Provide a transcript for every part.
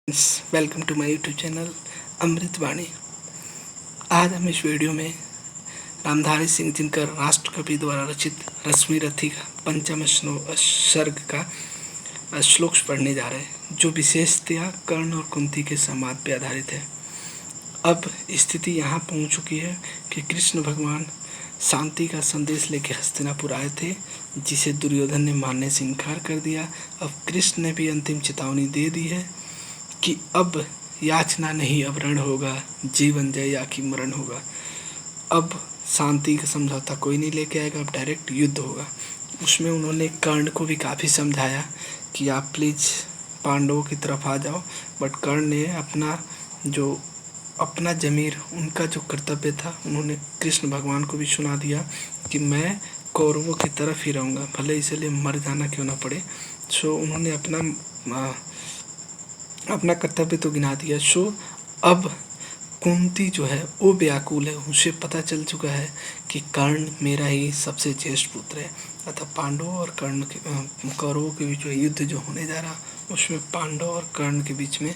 Welcome to my YouTube channel Amritvani. आज हम इस वीडियो में रामधारी सिंह दिनकर राष्ट्रकवि द्वारा रचित रश्मि रथी का पंचम सर्ग का श्लोक पढ़ने जा रहे हैं, जो विशेषतया कर्ण और कुंती के संवाद पर आधारित है। अब स्थिति यहाँ पहुँच चुकी है कि कृष्ण भगवान शांति का संदेश लेकर हस्तिनापुर आए थे, जिसे दुर्योधन ने मानने से इनकार कर दिया। अब कृष्ण ने भी अंतिम चेतावनी दे दी है कि अब याचना नहीं, अब रण होगा, जीवन जय या कि मरण होगा। अब शांति का समझौता कोई नहीं लेके आएगा, अब डायरेक्ट युद्ध होगा। उसमें उन्होंने कर्ण को भी काफ़ी समझाया कि आप प्लीज़ पांडवों की तरफ आ जाओ, बट कर्ण ने अपना ज़मीर, उनका जो कर्तव्य था, उन्होंने कृष्ण भगवान को भी सुना दिया कि मैं कौरवों की तरफ ही रहूँगा, भले इसलिए मर जाना क्यों ना पड़े। सो उन्होंने अपना कर्तव्य तो गिना दिया। सो अब कुंती जो है वो व्याकुल है, उसे पता चल चुका है कि कर्ण मेरा ही सबसे ज्येष्ठ पुत्र है, अतः पांडवों और कर्ण के कौरवों के बीच में युद्ध जो होने जा रहा, उसमें पांडव और कर्ण के बीच में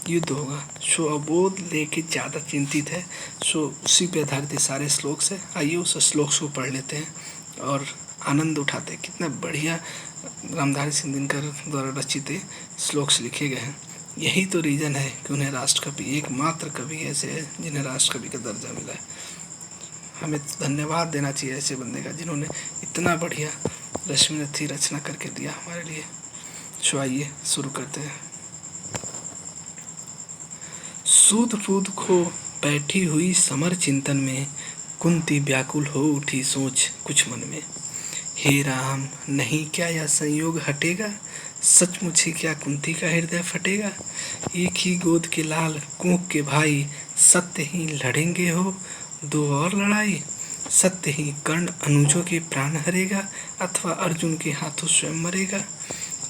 युद्ध होगा। सो अब वो लेके ज़्यादा चिंतित है। सो उसी पे आधारित सारे श्लोक से, आइए उस श्लोक को पढ़ लेते हैं और आनंद उठाते हैं। कितना बढ़िया रामधारी सिंह दिनकर द्वारा रचित श्लोक लिखे गए हैं। यही तो रीज़न है कि उन्हें राष्ट्रकवि, एकमात्र कवि ऐसे हैं जिन्हें राष्ट्रकवि का दर्जा मिला है। हमें धन्यवाद देना चाहिए ऐसे बंदे का, जिन्होंने इतना बढ़िया रश्मि रथी रचना करके दिया हमारे लिए। सो आइए शुरू करते हैं। सूद फूद खो बैठी हुई समर चिंतन में, कुंती व्याकुल हो उठी सोच कुछ मन में। हे राम, नहीं क्या यह संयोग हटेगा, सचमुच ही क्या कुंती का हृदय फटेगा। एक ही गोद के लाल कूक के भाई, सत्य ही लड़ेंगे हो दो और लड़ाई। सत्य ही कर्ण अनुजों के प्राण हरेगा, अथवा अर्जुन के हाथों स्वयं मरेगा।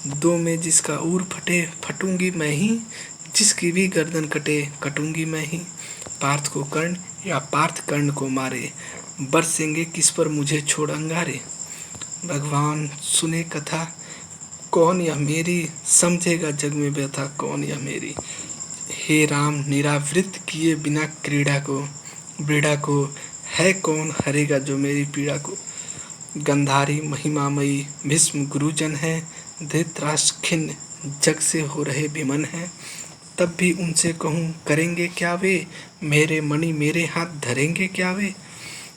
दो में जिसका ऊर फटे फटूंगी मैं ही, जिसकी भी गर्दन कटे कटूंगी मैं ही। पार्थ को कर्ण या पार्थ कर्ण को मारे, बरसेंगे किस पर मुझे छोड़ अंगारे। भगवान सुने कथा कौन यह मेरी, समझेगा जग में व्यथा कौन यह मेरी। हे राम, निरावृत किए बिना क्रीड़ा को ब्रीड़ा को, है कौन हरेगा जो मेरी पीड़ा को। गंधारी महिमामयी भीष्म गुरुजन है, धृतराष्ट्र खिन्न जग से हो रहे विमन है। तब भी उनसे कहूँ करेंगे क्या वे, मेरे मणि मेरे हाथ धरेंगे क्या वे।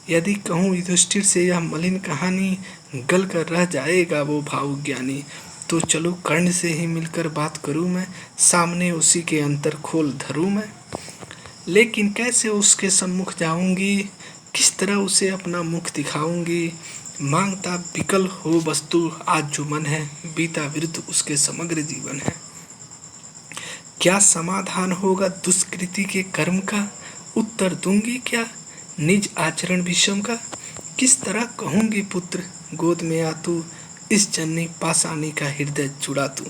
यदि कहूँ युधिष्ठिर से यह मलिन कहानी, गल कर रह जाएगा वो भावुक ज्ञानी। तो चलो कर्ण से ही मिलकर बात करूँ मैं, सामने उसी के अंतर खोल धरूँ मैं। लेकिन कैसे उसके सम्मुख जाऊंगी, किस तरह उसे अपना मुख दिखाऊंगी। मांगता विकल हो वस्तु आज जो मन है, बीता विरुद्ध उसके समग्र जीवन है। क्या समाधान होगा दुष्कृति के कर्म का, उत्तर दूंगी क्या निज आचरण विषम का। किस तरह कहूंगी पुत्र गोद में आ तू, इस जननी पाषाणी का हृदय जुड़ा तू।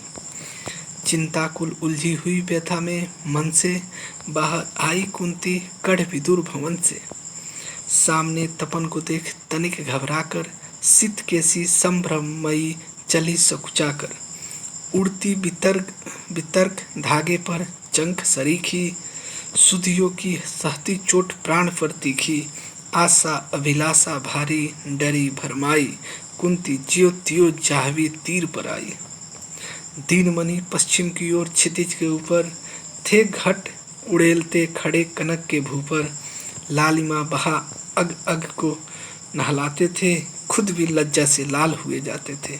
चिंताकुल उलझी हुई व्यथा में मन से, बाहर आई कुंती कढ़ विदुर भवन से। सामने तपन को देख तनिक घबराकर, सित केसी संभ्रमयी चली सकुचाकर। उड़ती वितर्क धागे पर चंख सरीखी, सुधियों की सहती चोट प्राण पर तीखी। आशा अभिलाषा भारी डरी भरमाई, कुंती ज्यो त्यो जाहवी तीर पर आई। दीनमणि पश्चिम की ओर क्षितिज के ऊपर, थे घट उड़ेलते खड़े कनक के भूपर। लालिमा बहा अग अग को नहलाते थे, खुद भी लज्जा से लाल हुए जाते थे।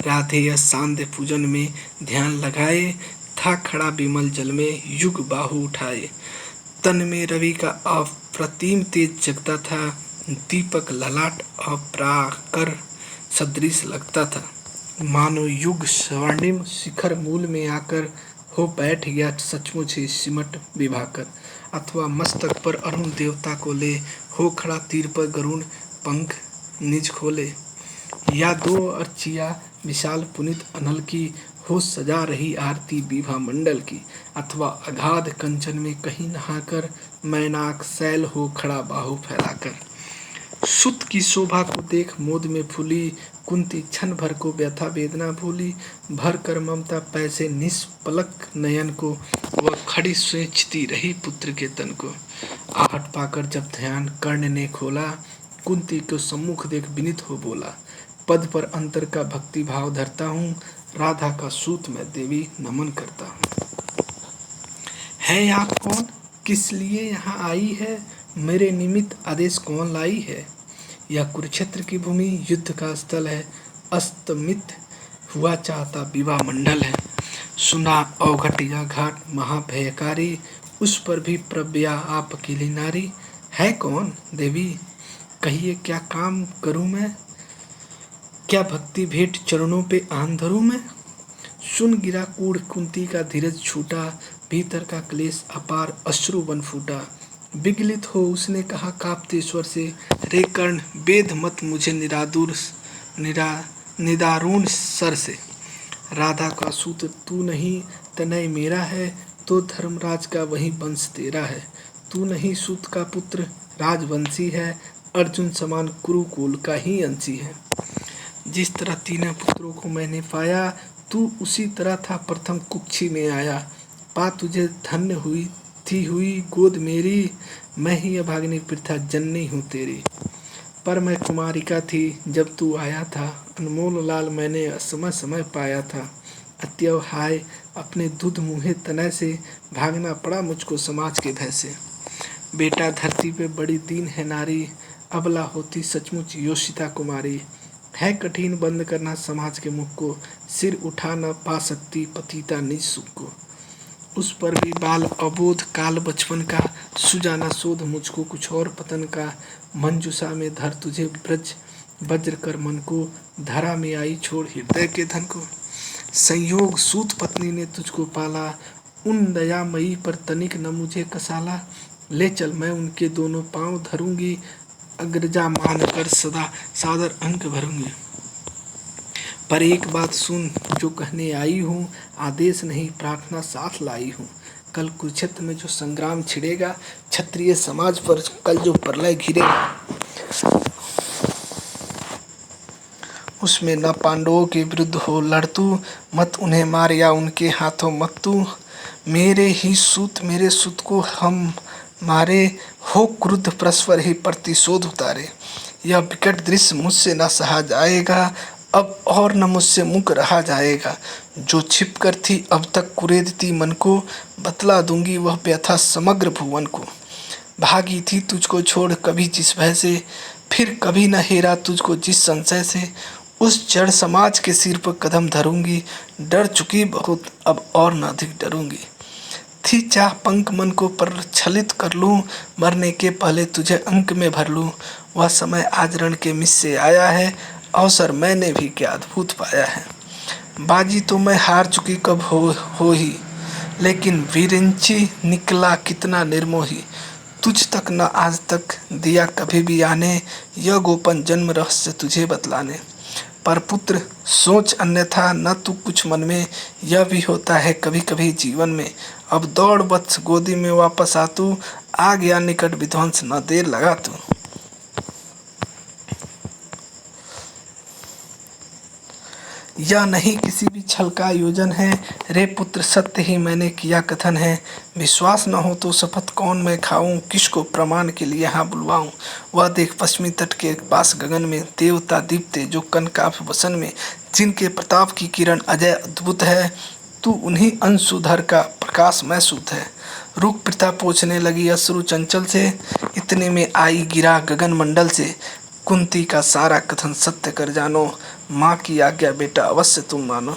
राधे या सांध्य पूजन में ध्यान लगाए, था खड़ा विमल जल में युग बाहु उठाए। तन में रवि का अप्रतिम तेज जगता था, दीपक ललाट अप्राकर सदृश लगता था। मानो युग स्वर्णिम शिखर मूल में आकर, हो बैठ गया सचमुच ही सिमट विभाकर। अथवा मस्तक पर अरुण देवता को ले, हो खड़ा तीर पर गरुण पंख निज खोले। या दो अर्चिया विशाल पुनित अनल की, हो सजा रही आरती विभा मंडल की। अथवा अगाध कंचन में कहीं नहाकर, मैनाक शैल हो खड़ा बाहु फैलाकर। सुत की शोभा को देख मोद में फूली, कुंती क्षण भर को व्यथा वेदना भूली। भर कर ममता पैसे निष्पलक नयन को, वह खड़ी सोचती रही पुत्र के तन को। आहट पाकर जब ध्यान कर्ण ने खोला, कुंती को सम्मुख देख विनित हो बोला। पद पर अंतर का भक्ति भाव धरता हूँ, राधा का सूत मैं देवी नमन करता हूँ। है आप कौन, किस लिए यहाँ आई है, मेरे निमित्त आदेश कौन लाई है। यह कुरुक्षेत्र की भूमि युद्ध का स्थल है, अस्तमित हुआ चाहता विवाह मंडल है। सुना अवघटिया घाट महाभयकारी, उस पर भी प्रव्या आप अकेली नारी। है कौन देवी, कहिए क्या काम करूं मैं, क्या भक्ति भेंट चरणों पे आन धरूं मैं। सुन गिरा कूढ़ कुंती का धीरज छूटा, भीतर का क्लेश अपार अश्रु बन फूटा। विगलित हो उसने कहा कांपते स्वर से, रे कर्ण वेद मत मुझे निदारुण सर से। राधा का सूत तू नहीं तनय मेरा है, तो धर्मराज का वही वंश तेरा है। तू नहीं सूत का पुत्र राजवंशी है, अर्जुन समान कुरुकुल का ही अंशी है। जिस तरह तीनों पुत्रों को मैंने पाया, तू उसी तरह था प्रथम कुक्षी में आया। पा तुझे धन्य हुई गोद मेरी, मैं ही अभागिनी प्रथा जननी हूँ तेरी। पर मैं कुमारिका थी जब तू आया था, अनमोल लाल मैंने समय समय पाया था। अत्यव हाय अपने दूध मुँहे तनय से, भागना पड़ा मुझको समाज के भय से। बेटा धरती पे बड़ी दीन है नारी, अबला होती सचमुच योषिता कुमारी। है कठिन बंद करना समाज के मुख को, सिर उठा न पा सकती पतिता निज सुख को। उस पर भी बाल अबोध काल बचपन का, सुजाना शोध मुझको कुछ और पतन का। मंजूषा में धर तुझे ब्रज वज्र कर मन को, धरा में आई छोड़ हृदय के धन को। संयोग सूत पत्नी ने तुझको पाला, उन दयामयी पर तनिक न मुझे कसाला। ले चल मैं उनके दोनों पांव धरूंगी, अग्रजा मानकर सदा सादर अंक भरूंगी। पर एक बात सुन जो कहने आई हूँ, आदेश नहीं प्रार्थना साथ लाई हूँ। कल कुरुक्षेत्र में जो संग्राम छिड़ेगा, क्षत्रिय समाज पर कल जो प्रलय घिरेगा, उसमें न पांडवों के विरुद्ध हो लड़ तू, मत उन्हें मार या उनके हाथों मत तू। मेरे ही सूत मेरे सूत को हम मारे, हो क्रुद्ध परस्पर ही प्रतिशोध उतारे। यह विकट दृश्य मुझसे न सहा जाएगा, अब और न मुझसे मुक रहा जाएगा। जो छिप कर थी अब तक कुरेदती मन को, बतला दूंगी वह व्यथा समग्र भुवन को। भागी थी तुझको छोड़ कभी जिस भय से, फिर कभी न हेरा तुझको जिस संशय से। उस जड़ समाज के सिर पर कदम धरूंगी, डर चुकी बहुत अब और न अधिक डरूंगी। थी चाह पंख मन को प्रच्छलित कर लूं, मरने के पहले तुझे अंक में भर लूं। वह समय आज रण के मिस से आया है, अवसर मैंने भी क्या अद्भुत पाया है। बाजी तो मैं हार चुकी कब हो ही, लेकिन विरिंची निकला कितना निर्मोही। तुझ तक न आज तक दिया कभी भी आने, यह गोपन जन्म रहस्य तुझे बतलाने। पर पुत्र सोच अन्यथा न तू कुछ मन में, यह भी होता है कभी कभी जीवन में। अब दौड़ वत्स गोदी में वापस आ तू, आ गया निकट विध्वंस न देर लगा तू। यह नहीं किसी भी छल का आयोजन है, रे पुत्र सत्य ही मैंने किया कथन है। विश्वास न हो तो शपथ कौन मैं खाऊं, किसको प्रमाण के लिए यहाँ बुलवाऊं। वह देख पश्चिमी तट के पास गगन में देवता दीप्ते जो कनकाभ वसन में, जिनके प्रताप की किरण अजय अद्भुत है। तू उन्हीं अंशुधर का प्रकाश में सूत है। रुक प्रथा पोछने लगी अश्रु चंचल से, इतने में आई गिरा गगन मंडल से। कुंती का सारा कथन सत्य कर जानो, माँ की आज्ञा बेटा अवश्य तुम मानो।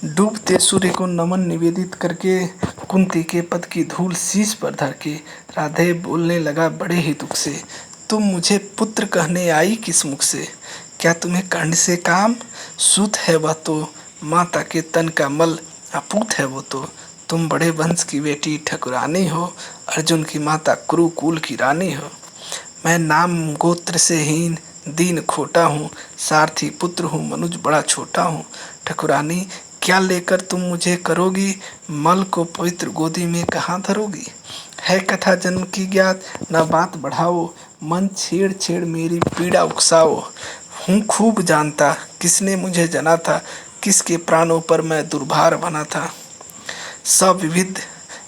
डूबते सूर्य को नमन निवेदित करके, कुंती के पद की धूल शीश पर धर के, राधे बोलने लगा बड़े ही दुख से। तुम मुझे पुत्र कहने आई किस मुख से, क्या तुम्हें कर्ण से काम। सूत है वह तो माता के तन का मल, अपूत है वो तो। तुम बड़े वंश की बेटी ठकुरानी हो, अर्जुन की माता कुरुकुल की रानी हो। मैं नाम गोत्र से हीन दीन खोटा हूँ, सारथी पुत्र हूँ मनुज बड़ा छोटा हूँ। ठकुरानी क्या लेकर तुम मुझे करोगी, मल को पवित्र गोदी में कहाँ धरोगी। है कथा जन्म की ज्ञात न बात बढ़ाओ, मन छेड़ छेड़ मेरी पीड़ा उकसाओ। हूँ खूब जानता किसने मुझे जना था, किसके प्राणों पर मैं दुर्भार बना था। सविविध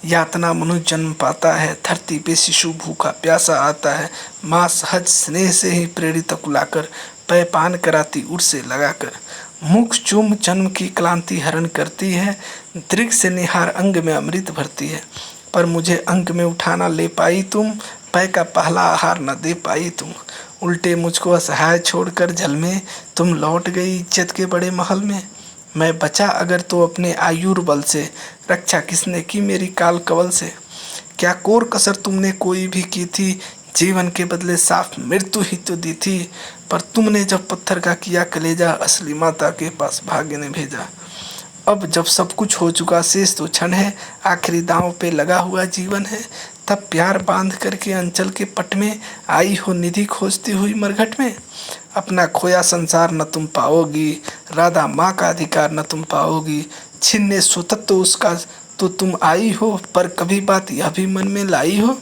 यातना मनुष्य जन्म पाता है, धरती पे शिशु भूखा प्यासा आता है। माँ सहज स्नेह से ही प्रेरित कुलाकर, पैपान कराती उर से लगाकर। मुख चूम जन्म की क्लांति हरण करती है, दृग से निहार अंग में अमृत भरती है। पर मुझे अंक में उठाना ले पाई तुम, पै का पहला आहार न दे पाई तुम। उल्टे मुझको असहाय छोड़कर जल में, तुम लौट गई इज्जत के बड़े महल में। मैं बचा अगर तो अपने आयुर्बल से, रक्षा किसने की मेरी काल कवल से। क्या कोर कसर तुमने कोई भी की थी, जीवन के बदले साफ मृत्यु ही तो दी थी। पर तुमने जब पत्थर का किया कलेजा, असली माता के पास भाग्य ने भेजा। अब जब सब कुछ हो चुका शेष तो क्षण है, आखिरी दांव पे लगा हुआ जीवन है। तब प्यार बांध करके अंचल के पट में, आई हो निधि खोजती हुई मरघट में। अपना खोया संसार न तुम पाओगी, राधा माँ का अधिकार न तुम पाओगी। छिन्ने स्वतत्व उसका तो तुम आई हो, पर कभी बात यह भी मन में लाई हो,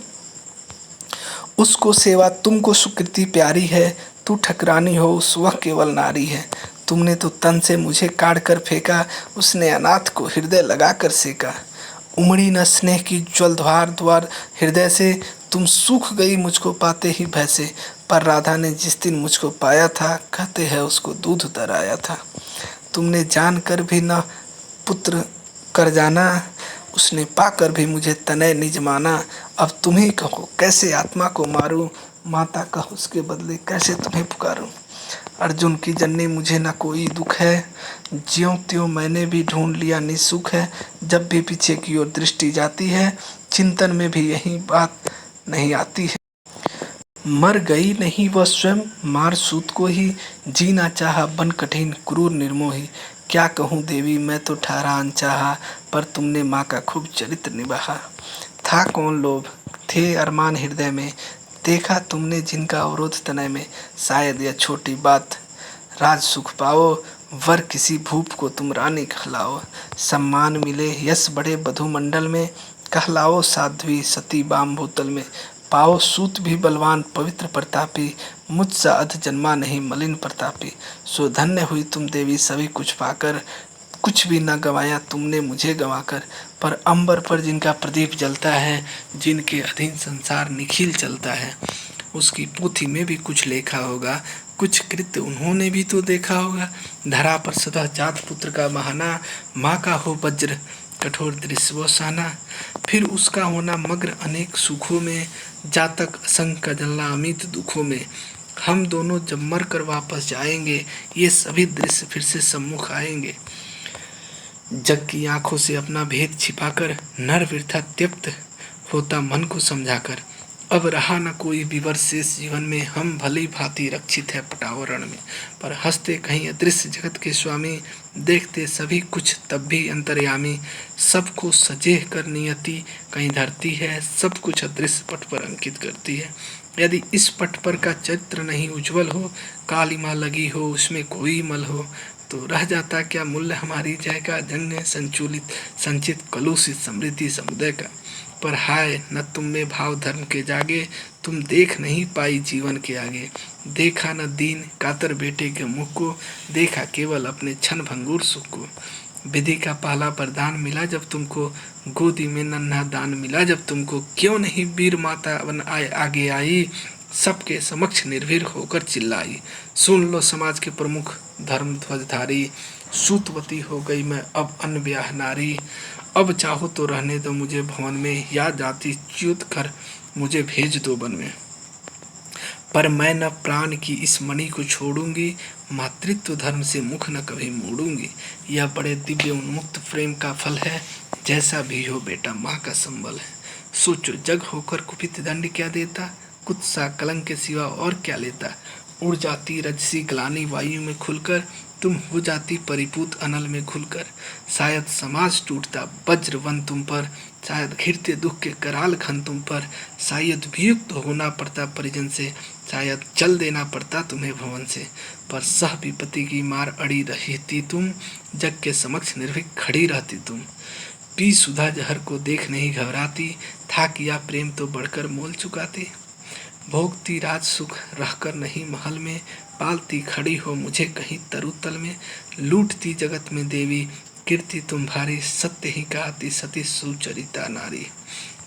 उसको सेवा तुमको सुकृति प्यारी है। तू ठकरानी हो उस वह केवल नारी है। तुमने तो तन से मुझे काढ़ कर फेंका, उसने अनाथ को हृदय लगा कर सेका। उमड़ी न स्नेह की ज्वल द्वार द्वार हृदय से, तुम सूख गई मुझको पाते ही भय से। पर राधा ने जिस दिन मुझको पाया था, कहते हैं उसको दूध उतर आया था। तुमने जान कर भी न पुत्र कर जाना, उसने पाकर भी मुझे तनय निज माना। अब तुम ही कहो कैसे आत्मा को मारूं, माता कहो उसके बदले कैसे तुम्हें पुकारूं। अर्जुन की जननी मुझे न कोई दुख है, ज्यों त्यों मैंने भी ढूंढ लिया निसुख है। जब भी पीछे की ओर दृष्टि जाती है, चिंतन में भी यही बात नहीं आती है। मर गई नहीं वह स्वयं मार सूत को ही, जीना चाहा बन कठिन क्रूर निर्मोही। क्या कहूँ देवी मैं तो ठहरा अनचाहा, पर तुमने माँ का खूब चरित्र निभाहा। था कौन लोभ थे अरमान हृदय में, देखा तुमने जिनका अवरोध तनय में। शायद यह छोटी बात राज सुख पाओ, वर किसी भूप को तुम रानी कहलाओ। सम्मान मिले यश बड़े बधु मंडल में, कहलाओ साध्वी सती बाम भूतल में। पाओ सूत भी बलवान पवित्र प्रतापी, मुझसा अध जन्मा नहीं मलिन प्रतापी। सो धन्य हुई तुम देवी सभी कुछ पाकर, कुछ भी न गंवाया तुमने मुझे गंवाकर। पर अंबर पर जिनका प्रदीप जलता है, जिनके अधीन संसार निखिल चलता है, उसकी पोथी में भी कुछ लेखा होगा, कुछ कृत्य उन्होंने भी तो देखा होगा। धरा पर सदा जात पुत्र का बहाना, माँ का हो वज्र कठोर दृश्य वो साना। फिर उसका होना मग्न अनेक सुखों में, जातक असंग का जलना अमित दुखों में। हम दोनों जब मर कर वापस जाएंगे, ये सभी दृश्य फिर से सम्मुख आएंगे। जग की आंखों से अपना भेद छिपाकर, नर वृथा त्यक्त होता मन को समझाकर। अब रहा न कोई विवर शेष जीवन में, हम भली भांति रक्षित है पटावरण में। पर हंसते कहीं अदृश्य जगत के स्वामी, देखते सभी कुछ तब भी अंतर्यामी। सबको सजेह कर नियति कहीं धरती है, सब कुछ अदृश्य पट पर अंकित करती है। यदि इस पट पर का चित्र नहीं उज्जवल हो, कालिमा लगी हो उसमें कोई मल हो, तो रह जाता क्या मूल्य हमारी जय का। जंग संचूलित संचित कलुषित समृद्धि समुदय का। पर हाय न तुम में भाव धर्म के जागे, तुम देख नहीं पाई जीवन के आगे। देखा न दीन कातर बेटे के मुख को, देखा केवल अपने क्षण भंगुर सुख को। विधि का पहला वरदान मिला जब तुमको, गोदी में नन्हा दान मिला जब तुमको। क्यों नहीं वीर माता बन आगे आई, सबके समक्ष निर्भीर होकर चिल्लाई। सुन लो समाज के प्रमुख धर्म ध्वजधारी, सूतवती हो गई मैं अब अनब्याह नारी। अब चाहो तो रहने दो मुझे भवन में, या जाति च्युत कर मुझे भेज दो वन में। पर मैं न प्राण की इस मणि को छोड़ूंगी, मातृत्व धर्म से मुख न कभी मोड़ूंगी। यह बड़े दिव्य उन्मुक्त प्रेम का फल है, जैसा भी हो बेटा माँ का संबल है। सोचो जग होकर कुपित दंड क्या देता, कुत्सा कलंक के सिवा और क्या लेता। उड़ जाती रजसी ग्लानि वायु में खुलकर, तुम हो जाती परिपूत अनल में घुलकर। शायद समाज टूटता वज्र वन तुम पर, शायद घिरते दुख के कराल खन तुम पर। शायद वियुक्त होना पड़ता परिजन से, शायद चल देना पड़ता तुम्हें भवन से। पर सह विपत्ति की मार अड़ी रहती तुम, जग के समक्ष निर्भीक खड़ी रहती तुम। पी सुधा जहर को देख नहीं घबराती, था किया प्रेम तो बढ़कर मोल चुकाती। भोगती राज सुख रहकर नहीं महल में, पालती खड़ी हो मुझे कहीं तरुतल में। लूटती जगत में देवी कीर्ति तुम्हारी, सत्य ही कहती सती सुचरिता नारी।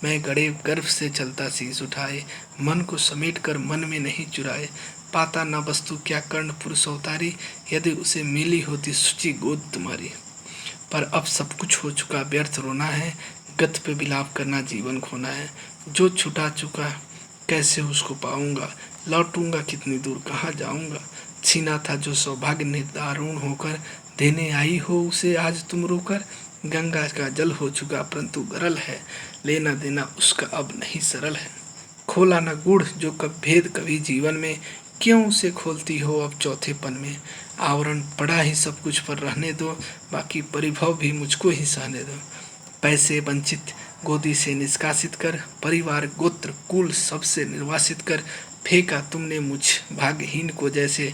मैं गड़े गर्भ से चलता शीश उठाए, मन को समेट कर मन में नहीं चुराए। पाता न वस्तु क्या कर्ण पुरुष अवतारी, यदि उसे मिली होती सुचि गोद तुम्हारी। पर अब सब कुछ हो चुका व्यर्थ रोना है, गत पे विलाप करना जीवन खोना है। जो छुटा चुका कैसे उसको पाऊंगा, लौटूंगा कितनी दूर कहाँ जाऊंगा। छीना था जो सौभाग्य निर्दारुण होकर, देने आई हो उसे आज तुम रोकर। गंगा का जल हो चुका परंतु गरल है, लेना देना उसका अब नहीं सरल है। खोला न गूढ़ जो कब भेद कभी जीवन में, क्यों उसे खोलती हो अब चौथेपन में। आवरण पड़ा ही सब कुछ पर रहने दो, बाकी परिभव भी मुझको ही सहने दो। पैसे वंचित गोदी से निष्कासित कर, परिवार गोत्र कुल सबसे निर्वासित कर। फेंका तुमने मुझ भाग्यहीन को जैसे,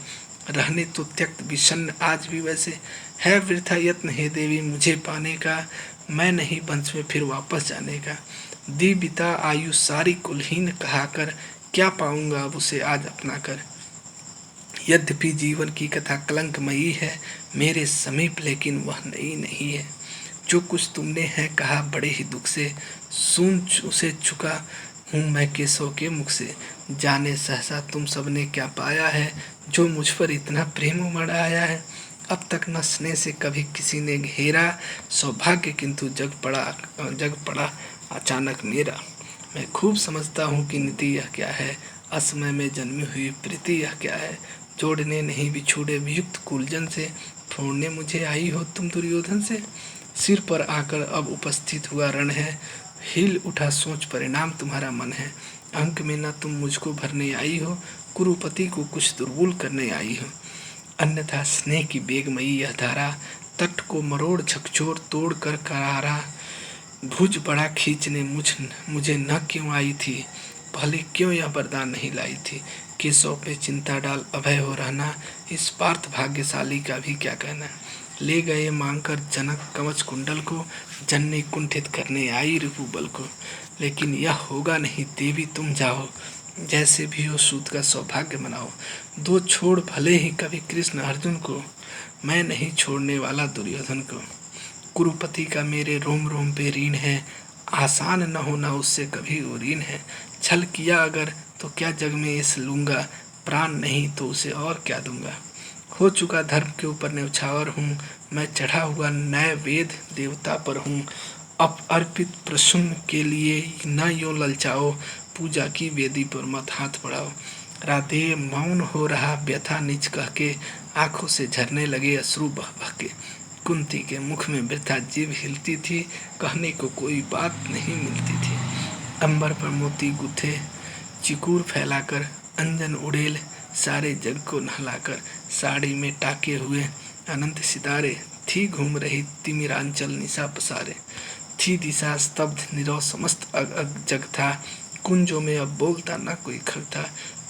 रहने तो त्यक्त विषन्न आज भी वैसे। है वृथा यत्न हे देवी मुझे पाने का, मैं नहीं वंश में फिर वापस जाने का। दी बिता आयु सारी कुलहीन कहाकर, क्या पाऊंगा अब उसे आज अपना कर। यद्यपि जीवन की कथा कलंकमयी है मेरे समीप, लेकिन वह नई नहीं है। जो कुछ तुमने है कहा बड़े ही दुख से, सुन उसे चुका हूँ मैं केशव के मुख से। जाने सहसा तुम सबने क्या पाया है, जो मुझ पर इतना प्रेम उमड़ आया है। अब तक न स्नेह से कभी किसी ने घेरा, सौभाग्य किंतु जग पड़ा अचानक मेरा। मैं खूब समझता हूँ कि नीति यह क्या है, असमय में जन्मी हुई प्रीति यह क्या है। जोड़ने नहीं बिछुड़े वियुक्त कुलजन से, छोड़ने मुझे आई हो तुम दुर्योधन से। सिर पर आकर अब उपस्थित हुआ रण है, हिल उठा सोच परिणाम तुम्हारा मन है। अंक में न तुम मुझको भरने आई हो, कुरुपति को कुछ दुर्बुल करने आई हो। अन्यथा स्नेह की बेगमयी यह धारा, तट को मरोड़ झकझोर तोड़ कर करारा। भुज बड़ा खींचने मुझे न क्यों आई थी, भले क्यों यह वरदान नहीं लाई थी। केशव पे चिंता डाल अभय हो रहना, इस पार्थ भाग्यशाली का भी क्या कहना। ले गए मांगकर जनक कवच कुंडल को, जनने कुंठित करने आई रिपुबल को। लेकिन यह होगा नहीं देवी तुम जाओ, जैसे भी हो सूत का सौभाग्य मनाओ। दो छोड़ भले ही कभी कृष्ण अर्जुन को, मैं नहीं छोड़ने वाला दुर्योधन को। कुरुपति का मेरे रोम रोम पे ऋण है, आसान न होना उससे कभी वो ऋण है। छल किया अगर तो क्या जग में इस लूंगा, प्राण नहीं तो उसे और क्या दूंगा। हो चुका धर्म के ऊपर न्यौछावर हूँ, मैं चढ़ा हुआ नए वेद देवता पर हूँ। अब अर्पित प्रसून के लिए न यूं ललचाओ, पूजा की वेदी पर मत हाथ बढ़ाओ। राधे मौन हो रहा व्यथा निज कह के, आंखों से झरने लगे अश्रु बह बह के। कुंती के मुख में वृथा जीभ हिलती थी, कहने को कोई बात नहीं मिलती थी। अंबर पर मोती गुथे चिकूर फैलाकर, अंजन उड़ेल सारे जग को नहलाकर। साड़ी में टाके हुए अनंत सितारे, थी घूम रही तिमिरांचल निशा पसारे। थी दिशा स्तब्ध निरव समस्त अग अग जग था, कुंजों में अब बोलता न कोई खग था।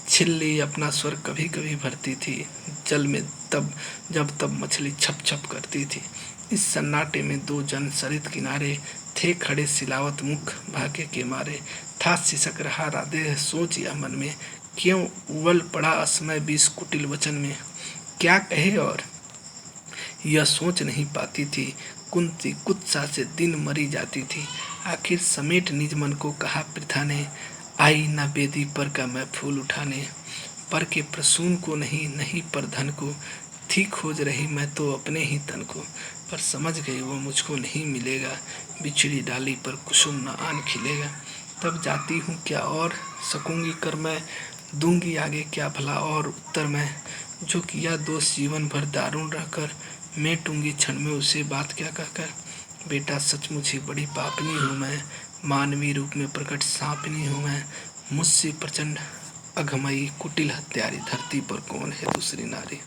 छिल्ली अपना स्वर कभी कभी भरती थी, जल में तब जब तब मछली छप छप करती थी। इस सन्नाटे में दो जन सरित किनारे, थे खड़े सिलावत मुख भाग्य के मारे। था सिसक रहा राधे सोच या मन में, क्यों उबल पड़ा असमय बीस कुटिल वचन में। क्या कहे और यह सोच नहीं पाती थी, कुंती कुत्सा से दिन मरी जाती थी। आखिर समेट निज मन को कहा प्रथा ने, आई न बेदी पर का मैं फूल उठाने। पर के प्रसून को नहीं, नहीं पर धन को, थी खोज रही मैं तो अपने ही तन को। पर समझ गई वो मुझको नहीं मिलेगा, बिछड़ी डाली पर कुसुम न आन खिलेगा। तब जाती हूँ क्या और सकूंगी कर मैं, दूंगी आगे क्या भला और उत्तर मैं। जो किया दोष जीवन भर दारुण रहकर, मेटूंगी क्षण में उसे बात क्या कहकर। बेटा सचमुच ही बड़ी पापनी हूँ मैं, मानवीय रूप में प्रकट सांपनी हूँ मैं। मुझसे प्रचंड अघमई कुटिल हत्यारी, धरती पर कौन है दूसरी नारी।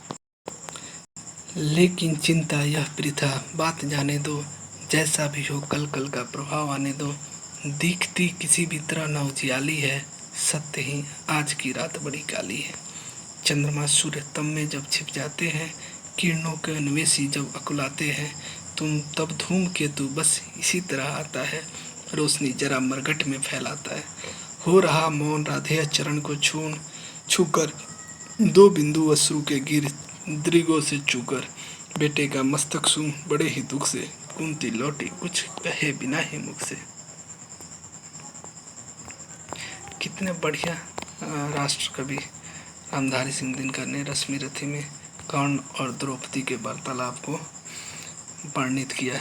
लेकिन चिंता यह वृथा बात जाने दो, जैसा भी हो कल कल का प्रभाव आने दो। दिखती किसी भी तरह न उजियाली है, सत्य ही आज की रात बड़ी काली है। चंद्रमा सूर्य तम में जब छिप जाते हैं, किरणों के अन्वेषी जब अकुलाते हैं, तुम तब धूमकेतु बस इसी तरह आता है, रोशनी जरा मरघट में फैलाता है। हो रहा मौन राधे चरण को छूकर, दो बिंदु अश्रु के गिर दृगों से चूकर, बेटे का मस्तक सूं बड़े ही दुख से, कुंती लौटी कुछ कहे बिना ही मुख से। कितने बढ़िया राष्ट्र कवि रामधारी सिंह दिनकर ने रश्मि रथी में कर्ण और द्रौपदी के वार्तालाप को वर्णित किया।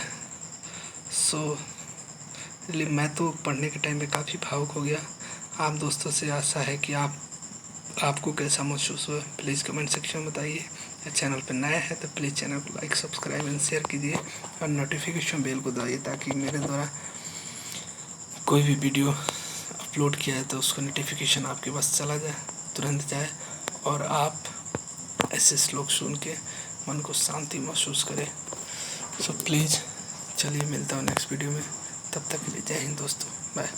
मैं तो पढ़ने के टाइम पे काफ़ी भावुक हो गया। आप दोस्तों से आशा है कि आपको कैसा महसूस हुआ, प्लीज़ कमेंट सेक्शन में बताइए। चैनल पर नया है तो प्लीज़ चैनल को लाइक, सब्सक्राइब एंड शेयर कीजिए और नोटिफिकेशन बेल को दबाइए ताकि मेरे द्वारा कोई भी वीडियो अपलोड किया है तो उसका नोटिफिकेशन आपके पास चला जाए, तुरंत जाए और आप ऐसे श्लोक सुन के मन को शांति महसूस करें। प्लीज़ चलिए मिलता हूँ नेक्स्ट वीडियो में, तब तक के लिए जय हिंद दोस्तों, बाय।